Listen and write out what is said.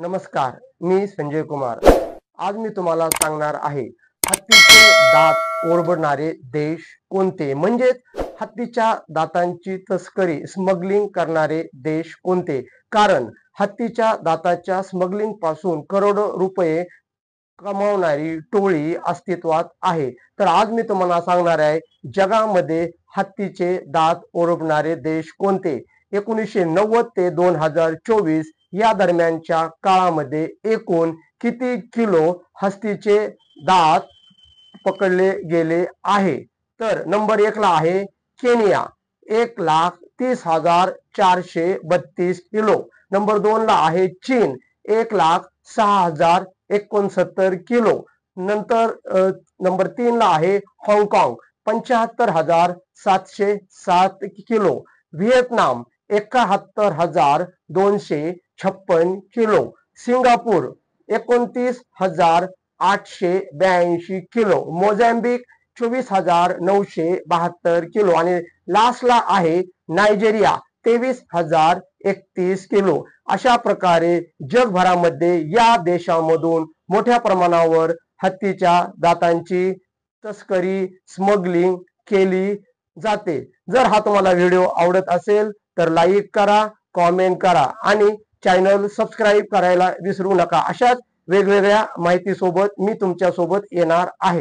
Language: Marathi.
नमस्कार, मी संजय कुमार। आज मी तुम्हाला सांगणार आहे हत्तीचे दात ओरबडणारे देश कोणते, म्हणजेच हत्तीच्या दातांची तस्करी स्मगलिंग करणारे देश कोणते। कारण हत्तीच्या दाताच्या स्मगलिंग पासून करोडो रुपये कमावणारी टोळी अस्तित्वात आहे। तर आज मी तुम्हाला सांगणार आहे जगामध्ये हत्तीचे दात ओरबणारे देश कोणते। 1990 ते 2024 या दरम्यानच्या काळामध्ये एकूण किती किलो हत्तीचे दात पकडले गेले आहे। तर नंबर 1 ला आहे केनिया, 1,30,432 किलो। नंबर 2 ला आहे चीन, 1,06,069 किलो। नंतर नंबर 3 ला आहे हाँगकाँग, 75,707 kilo. Vietnam 71,256 kilo. Singapore 29,882 kilo. Mozambique 24,972 kilo. आणि लास्टला आहे नायजेरिया 23,031 किलो। अशा प्रकारे जगभरामध्ये या देशांमधून मोठ्या प्रमाणावर हत्तीच्या दातांची तस्करी स्मगलिंग केली जाते। जर हा तुम्हाला व्हिडिओ आवडत असेल तर लाईक करा, कमेंट करा आणि चॅनल सबस्क्राईब करायला विसरू नका। अशाच वेगवेगळ्या माहिती सोबत मी तुमच्या सोबत येणार आहे।